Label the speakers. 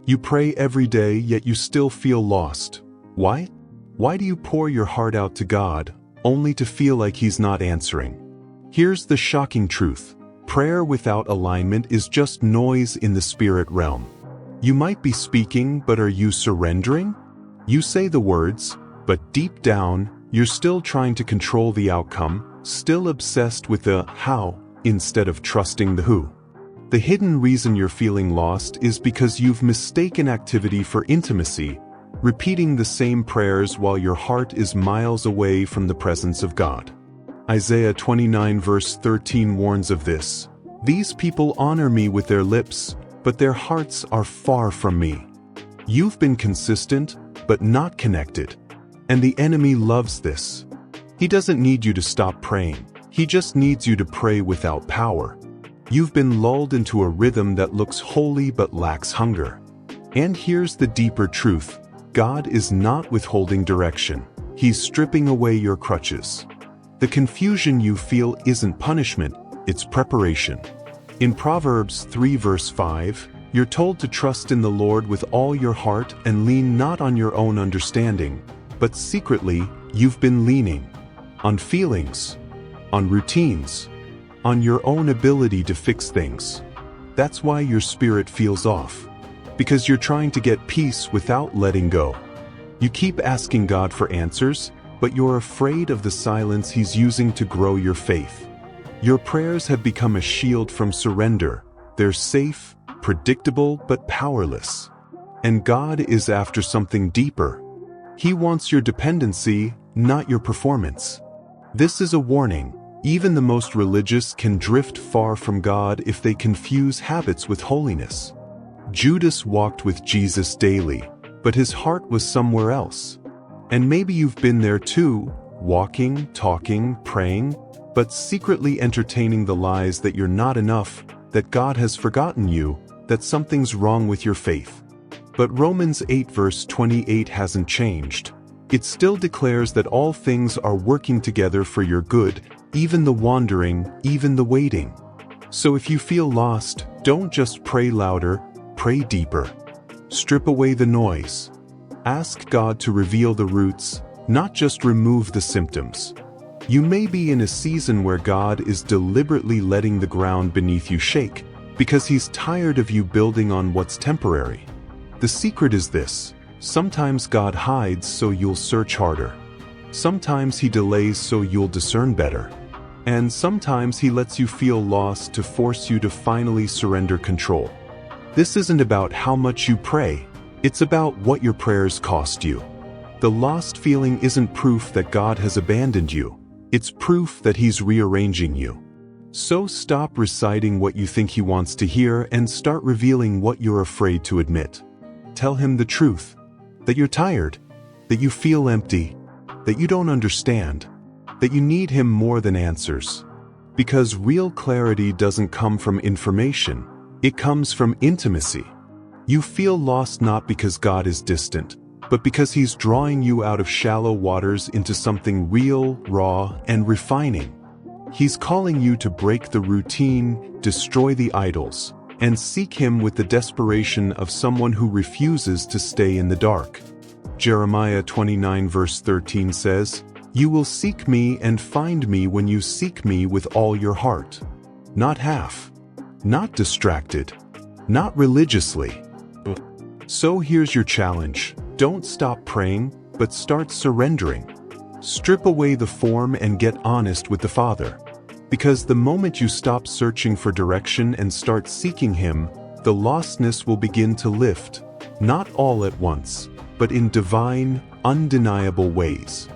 Speaker 1: You pray every day, yet you still feel lost. Why? Why do you pour your heart out to God, only to feel like He's not answering? Here's the shocking truth. Prayer without alignment is just noise in the spirit realm. You might be speaking, but are you surrendering? You say the words, but deep down, you're still trying to control the outcome, still obsessed with the how instead of trusting the who. The hidden reason you're feeling lost is because you've mistaken activity for intimacy, repeating the same prayers while your heart is miles away from the presence of God. Isaiah 29 verse 13 warns of this. These people honor me with their lips, but their hearts are far from me. You've been consistent, but not connected. And the enemy loves this. He doesn't need you to stop praying. He just needs you to pray without power. You've been lulled into a rhythm that looks holy but lacks hunger. And here's the deeper truth. God is not withholding direction. He's stripping away your crutches. The confusion you feel isn't punishment, it's preparation. In Proverbs 3 verse 5, you're told to trust in the Lord with all your heart and lean not on your own understanding, but secretly, you've been leaning on feelings, on routines, on your own ability to fix things. That's why your spirit feels off, because you're trying to get peace without letting go. You keep asking God for answers, but you're afraid of the silence He's using to grow your faith. Your prayers have become a shield from surrender. They're safe, predictable, but powerless. And God is after something deeper. He wants your dependency, not your performance. This is a warning. Even the most religious can drift far from God if they confuse habits with holiness. Judas walked with Jesus daily, but his heart was somewhere else. And maybe you've been there too, walking, talking, praying, but secretly entertaining the lies that you're not enough, that God has forgotten you, that something's wrong with your faith. But Romans 8 verse 28 hasn't changed. It still declares that all things are working together for your good, even the wandering, even the waiting. So if you feel lost, don't just pray louder, pray deeper. Strip away the noise. Ask God to reveal the roots, not just remove the symptoms. You may be in a season where God is deliberately letting the ground beneath you shake, because He's tired of you building on what's temporary. The secret is this: sometimes God hides so you'll search harder. Sometimes He delays so you'll discern better. And sometimes He lets you feel lost to force you to finally surrender control. This isn't about how much you pray, it's about what your prayers cost you. The lost feeling isn't proof that God has abandoned you, it's proof that He's rearranging you. So stop reciting what you think He wants to hear and start revealing what you're afraid to admit. Tell Him the truth, that you're tired, that you feel empty, that you don't understand, that you need Him more than answers. Because real clarity doesn't come from information, it comes from intimacy. You feel lost not because God is distant, but because He's drawing you out of shallow waters into something real, raw, and refining. He's calling you to break the routine, destroy the idols, and seek Him with the desperation of someone who refuses to stay in the dark. Jeremiah 29 verse 13 says, "You will seek me and find me when you seek me with all your heart." Not half. Not distracted. Not religiously. So here's your challenge. Don't stop praying, but start surrendering. Strip away the form and get honest with the Father. Because the moment you stop searching for direction and start seeking Him, the lostness will begin to lift. Not all at once, but in divine, undeniable ways.